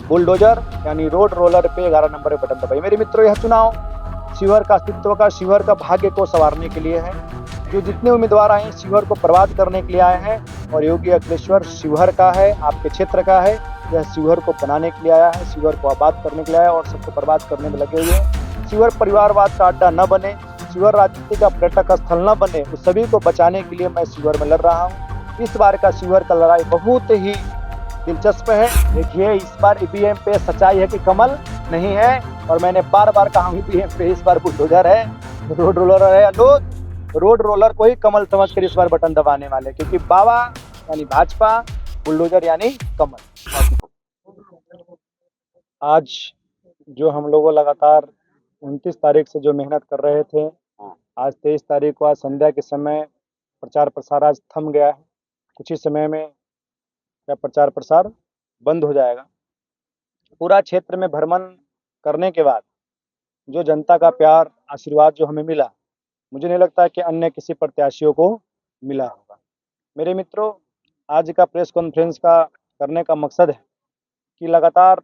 Bulldozer यानी road roller पे 11 number पे बटन दबाइए। मेरे मित्रों, यह चुनाव शिवहर का अस्तित्व का, शिवहर का भाग्य को संवारने के लिए है। जो जितने उम्मीदवार आए हैं शिवहर को बर्बाद करने के लिए आए हैं, और योगी अखिलेश्वर शिवहर का है, आपके क्षेत्र का है। यह शिवहर को बनाने के लिए आया है, शिवहर को आबाद करने के लिए आया है और सबको बर्बाद करने में लगे हुए हैं। शिवहर परिवारवाद का अड्डा न बने, शिवहर राजनीति का पर्यटक स्थल न बने, उस सभी को बचाने के लिए मैं शिवहर में लड़ रहा हूँ। इस बार का शिवहर का लड़ाई बहुत ही दिलचस्प है। देखिए, इस बार ईवीएम पे सच्चाई है कि कमल नहीं है, और मैंने बार बार कहा हूँ ईवीएम पे इस बार बुलडोजर है, रोड रोलर है। लोग रोड रोलर को ही कमल समझकर इस बार बटन दबाने वाले, क्योंकि बाबा यानी भाजपा, बुलडोजर यानी कमल। आज जो हम लोगों लगातार 29 तारीख से जो मेहनत कर रहे थे, आज 23 तारीख को आज संध्या के समय प्रचार प्रसार आज थम गया है। कुछ ही समय में क्या प्रचार प्रसार बंद हो जाएगा। पूरा क्षेत्र में भ्रमण करने के बाद जो जनता का प्यार, आशीर्वाद जो हमें मिला, मुझे नहीं लगता कि अन्य किसी प्रत्याशियों को मिला होगा। मेरे मित्रों, आज का प्रेस कॉन्फ्रेंस का करने का मकसद है कि लगातार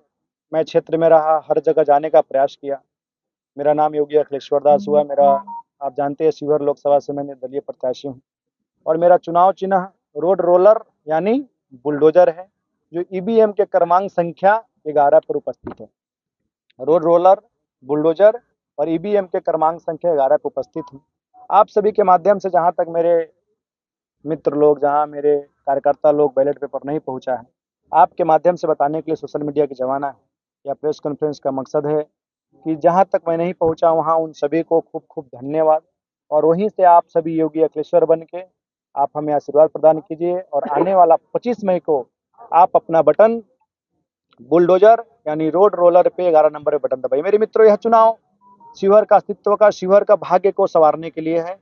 मैं क्षेत्र में रहा, हर जगह जाने का प्रयास किया। मेरा नाम योगी अखिलेश्वर दास हुआ। मेरा, आप जानते हैं, शिवहर लोकसभा से मैं निर्दलीय प्रत्याशी हूँ, और मेरा चुनाव चिन्ह रोड रोलर यानी बुलडोजर है, जो ईवीएम के क्रमांक संख्या 11 पर उपस्थित है। रोड रोलर, बुलडोजर और ईवीएम के क्रमांक संख्या 11 पर उपस्थित हूँ। आप सभी के माध्यम से, जहाँ तक मेरे मित्र लोग, जहाँ मेरे कार्यकर्ता लोग बैलेट पेपर नहीं पहुँचा है, आपके माध्यम से बताने के लिए सोशल मीडिया की जमाना है। या प्रेस कॉन्फ्रेंस का मकसद है कि जहाँ तक मैं नहीं पहुँचा वहाँ उन सभी को खूब खूब धन्यवाद, और वहीं से आप सभी योगी अखिलेश्वर बन के आप हमें आशीर्वाद प्रदान कीजिए, और आने वाला 25 मई को आप अपना बटन बुलडोजर यानी रोड रोलर पे 11 नंबर पे बटन दबाइए। मेरे मित्रों, यह चुनाव शिवहर का अस्तित्व का, शिवहर का भाग्य को संवारने के लिए है।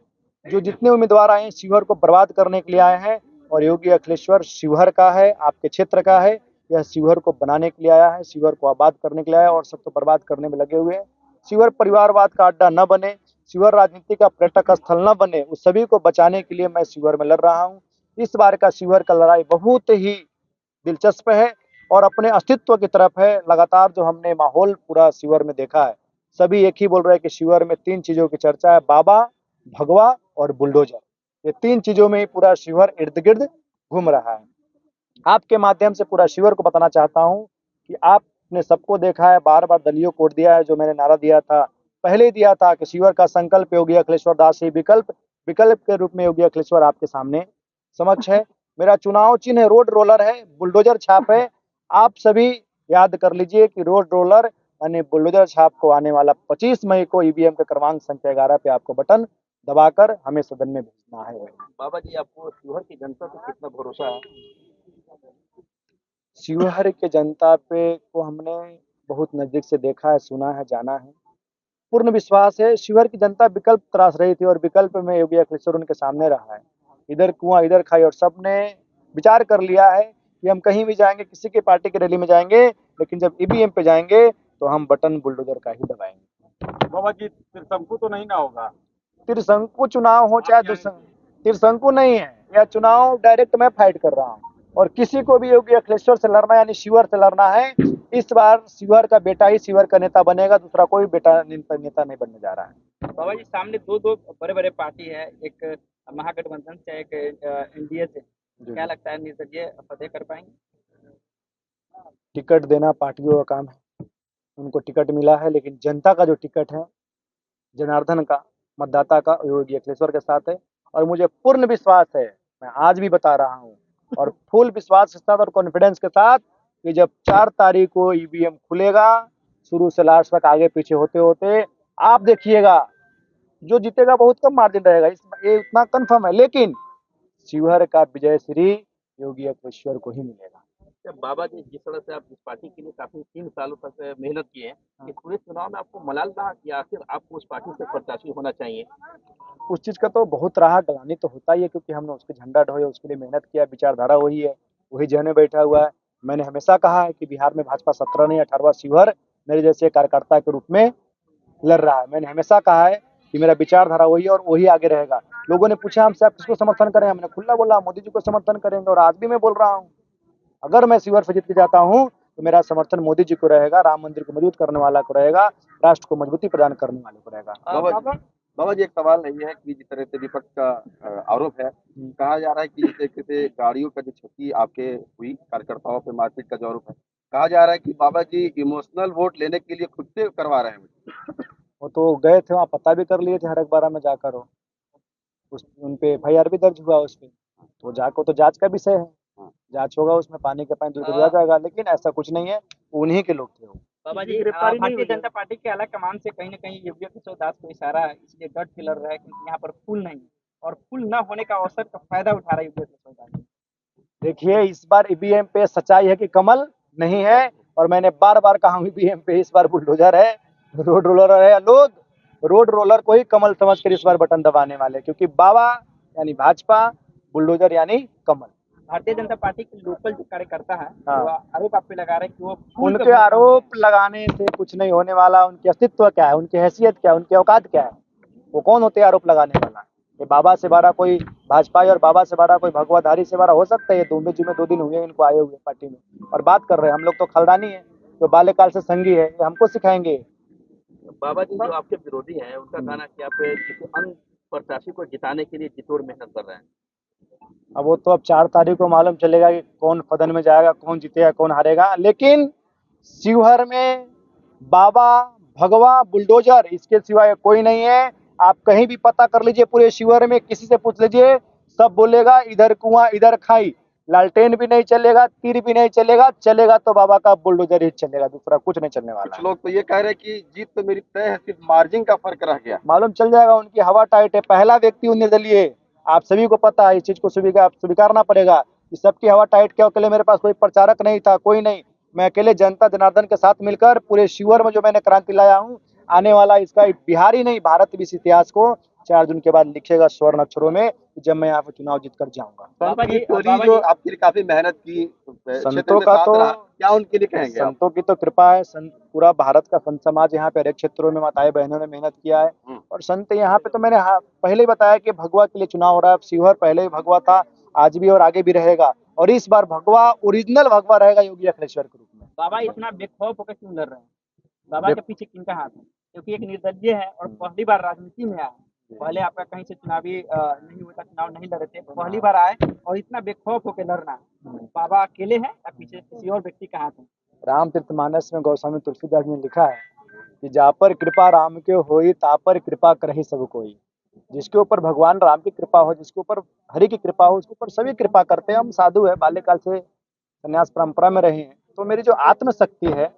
जो जितने उम्मीदवार आए हैं शिवहर को बर्बाद करने के लिए आए हैं, और योगी अखिलेश्वर शिवहर का है, आपके क्षेत्र का है। यह शिवहर को बनाने के लिए आया है, शिवहर को आबाद करने के लिए आया है और सबको बर्बाद करने में लगे हुए हैं। शिवहर परिवारवाद का अड्डा न बने, शिवहर राजनीति का पर्यटक स्थल न बने, उस सभी को बचाने के लिए मैं शिवहर में लड़ रहा हूँ। इस बार का शिवहर का लड़ाई बहुत ही दिलचस्प है और अपने अस्तित्व की तरफ है। लगातार जो हमने माहौल पूरा शिवहर में देखा है, सभी एक ही बोल रहे हैं कि शिवहर में 3 चीजों की चर्चा है, बाबा, भगवा और बुलडोजर। ये 3 चीजों में ही पूरा शिवहर इर्द गिर्द घूम रहा है। आपके माध्यम से पूरा शिवहर को बताना चाहता हूँ कि आपने सबको देखा है, बार बार दलियों को वोट दिया है। जो मैंने नारा दिया था, पहले ही दिया था कि शिवहर का संकल्प योगी अखिलेश्वर दास ही विकल्प, विकल्प के रूप में योगी अखिलेश्वर आपके सामने समक्ष है। मेरा चुनाव चिन्ह रोड रोलर है, बुलडोजर छाप है। आप सभी याद कर लीजिए कि रोड रोलर यानी बुलडोजर छाप को आने वाला 25 मई को ईवीएम के क्रमांक संख्या 11 पे आपको बटन दबाकर हमें सदन में भेजना है। बाबा जी, आपको शिवहर की जनता पे कितना भरोसा है? शिवहर के जनता पे को हमने बहुत नजदीक से देखा है, सुना है, जाना है। पूर्ण विश्वास है। शिवहर की जनता विकल्प तराश रही थी, और विकल्प में योगी अखिलेश्वर उनके सामने रहा है। इधर कुआं इधर खाई, और सबने विचार कर लिया है कि हम कहीं भी जाएंगे, किसी की पार्टी की रैली में जाएंगे, लेकिन जब ईवीएम पे जाएंगे तो हम बटन बुलडोजर का ही दबाएंगे। बाबा जी, त्रिशंकु तो नहीं ना होगा? त्रिशंकु चुनाव हो चाहे त्रिशंकु नहीं है, यह चुनाव डायरेक्ट मैं फाइट कर रहा हूँ, और किसी को भी योगी अखिलेश्वर से लड़ना यानी शिवहर से लड़ना है। इस बार शिवहर का बेटा ही शिवहर का नेता बनेगा, दूसरा कोई बेटा नेता नहीं बनने जा रहा है। बाबा जी, सामने दो बड़े बड़े पार्टी है, एक महागठबंधन से, एक एनडीए से। क्या लगता है, निर्दलीय फतेह कर पाएंगे? टिकट देना पार्टियों का काम है, उनको टिकट मिला है, लेकिन जनता का जो टिकट है, जनार्दन का, मतदाता का, योगी अखिलेश्वर के साथ है। और मुझे पूर्ण विश्वास है, मैं आज भी बता रहा हूँ, और फुल विश्वास के साथ और कॉन्फिडेंस के साथ, कि जब 4 तारीख को ईवीएम खुलेगा, शुरू से लास्ट तक आगे पीछे होते होते आप देखिएगा, जो जीतेगा बहुत कम मार्जिन रहेगा, ये उतना कंफर्म है। लेकिन शिवहर का विजय श्री योगी अखिलेश्वर को ही मिलेगा। बाबा जी, जिस तरह से आप इस पार्टी के लिए काफी 3 सालों तक मेहनत किए हैं, इस पूरे चुनाव में आपको मलाल रहा कि आखिर आपको उस पार्टी से प्रत्याशी होना चाहिए? उस चीज़ का तो बहुत रहा, ग्लानि तो होता ही है, क्योंकि हमने उसके झंडा ढोए, उसके लिए मेहनत किया, विचारधारा वही है, वही जहन में बैठा हुआ है। मैंने हमेशा कहा है कि बिहार में भाजपा 17 नहीं 18वां शिवहर मेरे जैसे कार्यकर्ता के रूप में लड़ रहा है। मैंने हमेशा कहा है कि मेरा विचारधारा वही है और वही आगे रहेगा। लोगों ने पूछा हमसे, आप किसको समर्थन करें, हमने खुला बोला मोदी जी को समर्थन करेंगे, और आज भी मैं बोल रहा हूँ, अगर मैं शिवहर से जीत के जाता हूँ तो मेरा समर्थन मोदी जी को रहेगा, राम मंदिर को मजबूत करने वाला को रहेगा, राष्ट्र को मजबूती प्रदान करने वाले को रहेगा। बाबा जी, एक सवाल नहीं है कि जिस तरह से विपक्ष का आरोप है, कहा जा रहा है कि जिस तरीके से गाड़ियों का जो क्षति आपके हुई, कार्यकर्ताओं पे मारपीट का जो आरोप है, कहा जा रहा है कि बाबा जी इमोशनल वोट लेने के लिए खुद से करवा रहे हैं। वो तो गए थे वहाँ, पता भी कर लिए थे हर एक बारा में जाकर, हो उन पे FIR भी दर्ज हुआ उस पे, तो जाकर तो जांच का विषय है, जांच होगा उसमें, पानी के पानी दूर कर दिया जाएगा, लेकिन ऐसा कुछ नहीं है, उन्हीं के लोग थे वो। बाबा जी, भारतीय जनता पार्टी के आला कमान से कहीं न कहीं योगी किशोर दास को इशारा है, इसलिए डट के लड़ रहा है क्योंकि यहाँ पर पुल नहीं है और पुल न होने का अवसर का फायदा उठा रहा है योगी किशोर दास। देखिए, इस बार ईवीएम पे सच्चाई है कि कमल नहीं है, और मैंने बार-बार कहा हूँ ईवीएम पे इस बार बुलडोजर है, रोड रोलर है। लोग रोड रोलर को ही कमल समझकर इस बार बटन दबाने वाले, क्योंकि बाबा यानी भाजपा, बुलडोजर यानी कमल। भारतीय जनता पार्टी के लोकल जो कार्यकर्ता है, हाँ। वो आरोप आप पे लगा रहे हैं कि वो पुल पे उनके आरोप लगाने से कुछ नहीं होने वाला। उनकी अस्तित्व क्या है, उनकी हैसियत क्या है, उनकी औकात क्या है, वो कौन होते हैं आरोप लगाने वाला? ये बाबा से बड़ा कोई भाजपा और बाबा से बड़ा कोई भगवाधारी से बड़ा हो सकता है? ये दोनों जी में 2 दिन हुए इनको आए हुए पार्टी में, और बात कर रहे हैं। हम लोग तो खलदानी है, जो बाल्यकाल से संगी है, ये हमको सिखाएंगे। बाबा जी जो आपके विरोधी हैं, उनका कहना है कि आप किसी अन्य प्रत्याशी को जिताने के लिए जितोड़ मेहनत कर रहे हैं। अब वो तो अब 4 तारीख को मालूम चलेगा कि कौन सदन में जाएगा, कौन जीतेगा, कौन हारेगा। लेकिन शिवहर में बाबा, भगवा, बुलडोजर, इसके सिवाय कोई नहीं है। आप कहीं भी पता कर लीजिए, पूरे शिवहर में किसी से पूछ लीजिए, सब बोलेगा इधर कुआं इधर खाई। लालटेन भी नहीं चलेगा, तीर भी नहीं चलेगा, चलेगा तो बाबा का बुलडोजर ही चलेगा, दूसरा कुछ नहीं चलने वाला। कुछ लोग तो ये कह रहे हैं कि जीत तो मेरी तय है, सिर्फ मार्जिन का फर्क रह गया। मालूम चल जाएगा, उनकी हवा टाइट है। पहला व्यक्ति निर्दलीय, आप सभी को पता है, इस चीज को स्वीकारना पड़ेगा कि सबकी हवा टाइट। क्या अकेले मेरे पास कोई प्रचारक नहीं था, कोई नहीं, मैं अकेले जनता जनार्दन के साथ मिलकर पूरे शिवहर में जो मैंने क्रांति लाया हूँ, आने वाला इसका बिहार ही नहीं भारत भी इस इतिहास को 4 जून के बाद लिखेगा स्वर्ण अक्षरों में, जब मैं यहाँ पे चुनाव जीत कर जाऊंगा। जो आपके लिए काफी मेहनत की, संतों का तो क्या उनके लिए कहेंगे? संतों की तो कृपा है। पूरा भारत का संत समाज यहाँ पे हर एक क्षेत्रों में माताएं बहनों ने मेहनत किया है, और संत यहाँ पे तो मैंने पहले ही बताया कि भगवा के लिए चुनाव हो रहा है। शिवहर पहले ही भगवा था, आज भी और आगे भी रहेगा, और इस बार भगवा ओरिजिनल भगवा रहेगा योगी अखिलेश्वर के रूप में। बाबा इतना बेखौफ होकर क्यों लड़ रहे हैं? बाबा के पीछे किनका हाथ है? क्योंकि एक निर्दलीय है और पहली बार राजनीति में आया। पहले आपका कहीं से चुनावी नहीं हुआ था, चुनाव नहीं लड़े थे, पहली बार आए और इतना बेखौफ होकर लड़ना, बाबा अकेले हैं या पीछे किसी और व्यक्ति का हाथ है? रामचरितमानस में गोस्वामी तुलसीदास ने लिखा है कि जा पर कृपा राम के होई, ता पर कृपा करहि सब कोई। जिसके ऊपर भगवान राम की कृपा हो, जिसके ऊपर हरि की कृपा हो, उसके ऊपर सभी कृपा करते हैं। हम साधु है, बाल्यकाल से संन्यास परंपरा में रहे हैं, तो मेरी जो आत्मशक्ति है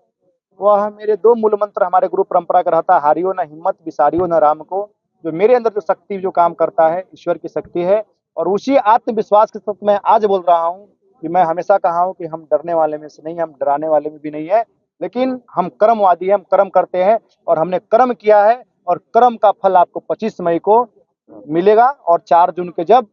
वह मेरे 2 मूल मंत्र हमारे गुरु परंपरा का रहता है, हारियो न हिम्मत, विसारियो न राम को। जो मेरे अंदर जो शक्ति जो काम करता है, ईश्वर की शक्ति है, और उसी आत्मविश्वास के साथ मैं आज बोल रहा हूँ कि मैं हमेशा कहा हूँ कि हम डरने वाले में से नहीं, हम डराने वाले में भी नहीं है, लेकिन हम कर्मवादी हैं, हम कर्म करते हैं, और हमने कर्म किया है, और कर्म का फल आपको 25 मई को मिलेगा। और 4 जून के जब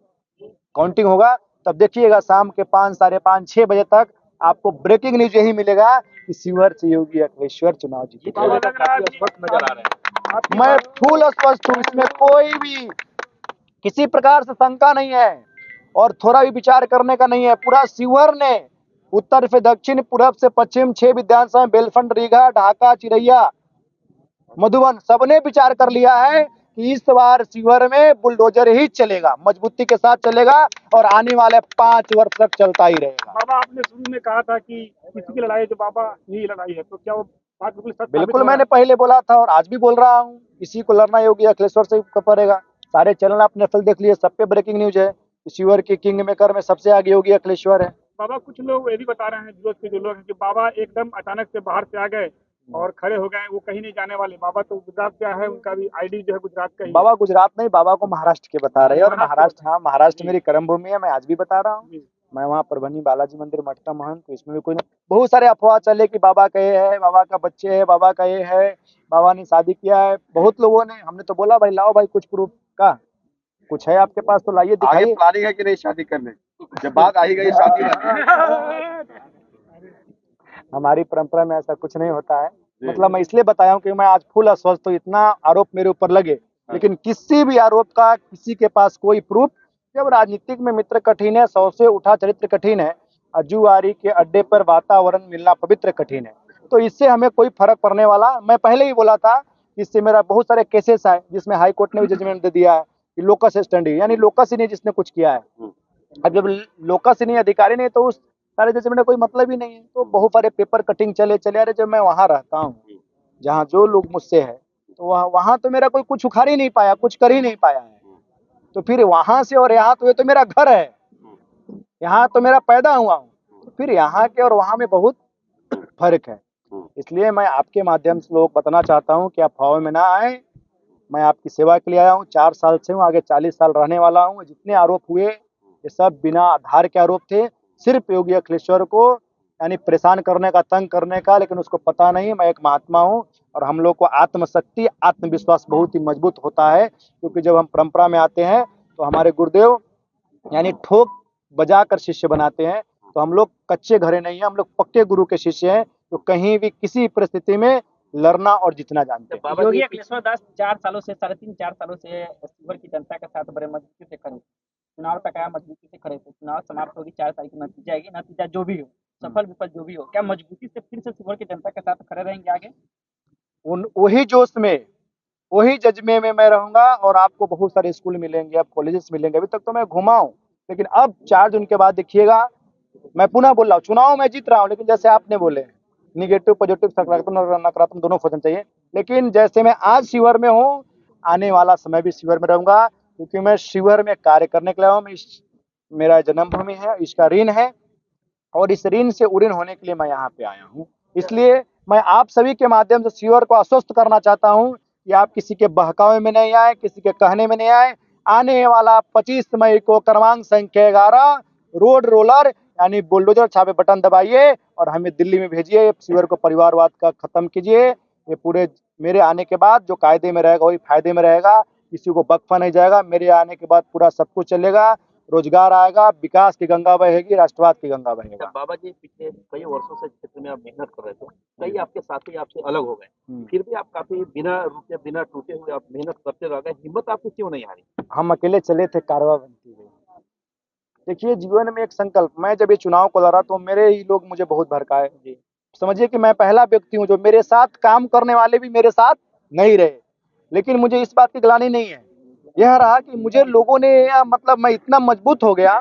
काउंटिंग होगा, तब देखिएगा शाम के 5, साढ़े 5, 6 बजे तक आपको ब्रेकिंग न्यूज यही मिलेगा कि शिवहर से योगी अखिलेश्वर चुनाव जीते। नजर आ रहे हैं। मैं फुल स्पष्ट हूँ, इसमें कोई भी किसी प्रकार से शंका नहीं है, और थोड़ा भी विचार करने का नहीं है। पूरा शिवहर ने उत्तर से दक्षिण, पूरब से पश्चिम, 6 विधानसभा, बेलखंड, रीगा, ढाका, चिरैया, मधुबन, सबने विचार कर लिया है कि इस बार शिवहर में बुलडोजर ही चलेगा, मजबूती के साथ चलेगा, और आने वाले 5 वर्ष तक चलता ही रहेगा। बाबा, आपने शुरू में कहा था कि किसी की लड़ाई है जो बाबा यही लड़ाई है, तो क्या वो बात बिल्कुल सच? बिल्कुल, मैंने पहले बोला था और आज भी बोल रहा हूँ, इसी को लड़ना योगी अखिलेश्वर से पड़ेगा। सारे चैनल आपने फल देख लिए, सब पे ब्रेकिंग न्यूज है। शिवहर के किंग मेकर में सबसे आगे योगी अखिलेश्वर है। बाबा, कुछ लोग ये भी बता रहे हैं, विरोध के जो लोग हैं, कि बाबा एकदम अचानक से बाहर से आ गए और खड़े हो गए, वो कहीं नहीं जाने वाले। बाबा तो गुजरात क्या है, उनका भी आईडी जो है गुजरात का ही। बाबा गुजरात नहीं, बाबा को महाराष्ट्र के बता रहे हैं, और महाराष्ट्र, हाँ, महाराष्ट्र मेरी कर्म भूमि है, मैं आज भी बता रहा हूँ। मैं वहाँ परभनी बालाजी मंदिर मठता महंत, तो इसमें भी कोई नहीं। बहुत सारे अफवाह चले कि बाबा का ये है, बाबा का बच्चे है, बाबा का ये है, बाबा ने शादी किया है। बहुत लोगों ने, हमने तो बोला भाई लाओ भाई कुछ प्रूफ का, कुछ है आपके पास तो लाइए, दिखाइए। प्लानिंग है कि नहीं शादी करने? जब बात आई गई शादी हमारी परंपरा में ऐसा कुछ नहीं होता है। मतलब मैं इसलिए बताया हूँ कि मैं आज फुल अस्वस्थ हूँ, इतना आरोप मेरे ऊपर लगे, लेकिन किसी भी आरोप का किसी के पास कोई प्रूफ। जब राजनीतिक में मित्र कठिन है, 100 से उठा चरित्र कठिन है। अजुआरी के अड्डे पर वातावरण मिलना पवित्र कठिन है। तो इससे हमें कोई फर्क पड़ने वाला, मैं पहले ही बोला था, इससे मेरा बहुत सारे केसेस आए जिसमें हाई कोर्ट ने भी जजमेंट दे दिया है कि लोकस स्टैंडी, यानी लोकस ही नहीं जिसने कुछ किया है। अब जब लोकस ही नहीं, अधिकारी नहीं, तो उस सारे जजमेंट का कोई मतलब ही नहीं है। तो बहुत सारे पेपर कटिंग चले चले आ रहे। जब मैं वहाँ रहता हूँ जहाँ जो लोग मुझसे है, तो वहाँ तो मेरा कोई कुछ उखाड़ ही नहीं पाया, कुछ कर ही नहीं पाया है। तो फिर वहाँ से और यहाँ तो ये तो मेरा घर है, यहाँ तो मेरा पैदा हुआ हूँ, तो फिर यहाँ के और वहाँ में बहुत फर्क है। इसलिए मैं आपके माध्यम से लोग बताना चाहता हूँ कि आप अफवाहों में ना आए। मैं आपकी सेवा के लिए आया हूँ, 4 साल से हूँ, आगे 40 साल रहने वाला हूँ। जितने आरोप हुए ये सब बिना आधार के आरोप थे, सिर्फ योगी अखिलेश्वर को यानी परेशान करने का, तंग करने का, लेकिन उसको पता नहीं मैं एक महात्मा हूँ और हम लोग को आत्मशक्ति, आत्मविश्वास बहुत ही मजबूत होता है। क्योंकि जब हम परंपरा में आते हैं तो हमारे गुरुदेव यानी ठोक बजा कर शिष्य बनाते हैं। तो हम लोग कच्चे घरे नहीं हैं, हम लोग पक्के गुरु के शिष्य हैं, तो कहीं भी किसी परिस्थिति में लड़ना और जीतना जानते हैं। बाबा योगी जी अखिलेश्वर दास 4 सालों से 3.5-4 सालों से शिवहर की जनता के साथ बड़े मजबूती से खड़े थे। चुनाव तक आया, मजबूती से खड़े थे। चुनाव समाप्त होगी, 4 तारीख को नतीजा आएगी, नतीजा जो भी हो, सफल विफल जो भी हो, क्या मजबूती से फिर से शिवहर की जनता के साथ खड़े रहेंगे आगे? वही जोश में, वही जज्बे में मैं रहूंगा और आपको बहुत सारे स्कूल मिलेंगे, अब कॉलेजेस मिलेंगे। अभी तक तो मैं घुमा हूँ, लेकिन अब 4 जून के बाद देखिएगा, मैं पुनः बोल रहा हूँ, चुनाव मैं जीत रहा हूँ, लेकिन जैसे आपने बोले निगेटिव पॉजिटिव सकारात्मक नकारात्मक दोनों सोचना चाहिए। लेकिन जैसे मैं आज शिवहर में हूँ, आने वाला समय भी शिवहर में रहूंगा, क्योंकि मैं शिवहर में कार्य करने के लिए आया हूँ। मेरा जन्मभूमि है, इसका ऋण है और इस ऋण से उऋण होने के लिए मैं यहाँ पे आया हूँ। इसलिए मैं आप सभी के माध्यम से शिवहर को आश्वस्त करना चाहता हूँ कि आप किसी के बहकावे में नहीं आए, किसी के कहने में नहीं आए। आने वाला 25 मई को क्रमांक संख्या 11 रोड रोलर यानी बुलडोजर छापे बटन दबाइए और हमें दिल्ली में भेजिए। शिवहर को परिवारवाद का खत्म कीजिए। ये पूरे मेरे आने के बाद जो कायदे में रहेगा वही फायदे में रहेगा, किसी को बख्शा नहीं जाएगा। मेरे आने के बाद पूरा सब कुछ चलेगा, रोजगार आएगा, विकास की गंगा बहेगी, राष्ट्रवाद की गंगा बहेगा। बाबा जी पिछले कई वर्षों से क्षेत्र में आप मेहनत कर रहे थे, कई आपके साथी आपसे अलग हो गए, फिर भी आप काफी बिना रुके, बिना टूटे हुए आप मेहनत करते रह गए। हिम्मत आपकी क्यों नहीं हारी? हम अकेले चले थे, कारवा बनती गई। देखिए, जीवन में एक संकल्प, मैं जब ये चुनाव को लड़ा तो मेरे ही लोग मुझे बहुत भड़काए। समझिए कि मैं पहला व्यक्ति हूँ जो मेरे साथ काम करने वाले भी मेरे साथ नहीं रहे, लेकिन मुझे इस बात की ग्लानि नहीं है। यह रहा कि मुझे लोगों ने मतलब मैं इतना मजबूत हो गया,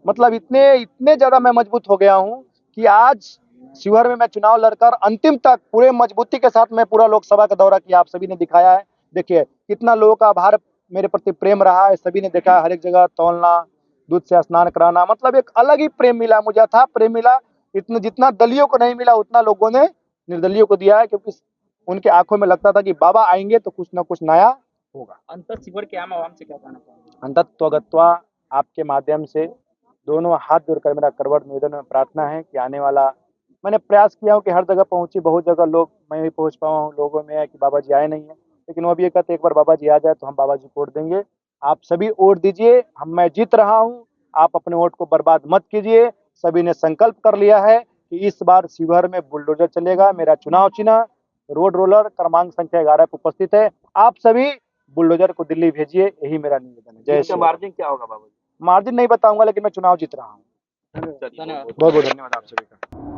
मतलब इतने ज्यादा मैं मजबूत हो गया हूँ कि आज शिवहर में मैं चुनाव लड़कर अंतिम तक पूरे मजबूती के साथ मैं पूरा लोकसभा का दौरा किया। आप सभी ने दिखाया है, देखिए कितना लोगों का आभार, मेरे प्रति प्रेम रहा है, सभी ने देखा। हर एक जगह तौलना, दूध से स्नान कराना, मतलब एक अलग ही प्रेम मिला मुझे, था प्रेम मिला। इतना जितना दलियों को नहीं मिला उतना लोगों ने निर्दलियों को दिया है, क्योंकि उनके आंखों में लगता था कि बाबा आएंगे तो कुछ ना कुछ नया होगा। अंतर शिवहर के आम आवाम से क्या कहना चाहेंगे? अंतत्वगत्वा आपके माध्यम से दोनों हाथ जोड़कर मेरा करवट निवेदन में प्रार्थना है कि आने वाला, मैंने प्रयास किया हूँ कि हर जगह पहुंची, बहुत जगह लोग मैं भी पहुंच पाऊँ हूँ, लोगों में है कि बाबा जी आए नहीं है, लेकिन वो भी ये कहते एक बार बाबा जी आ जाए तो हम बाबा जी को वोट देंगे। आप सभी वोट दीजिए, मैं जीत रहा हूँ, आप अपने वोट को बर्बाद मत कीजिए। सभी ने संकल्प कर लिया है कि इस बार शिवहर में बुलडोजर चलेगा। मेरा चुनाव चिन्ह रोड रोलर क्रमांक संख्या 11 पर उपस्थित है। आप सभी बुलडोजर को दिल्ली भेजिए, यही मेरा निवेदन है। जय इसका श्री राम। मार्जिन क्या होगा बाबा जी? मार्जिन नहीं बताऊंगा, लेकिन मैं चुनाव जीत रहा हूँ। चलिए, धन्यवाद। बहुत बहुत धन्यवाद आप सभी का।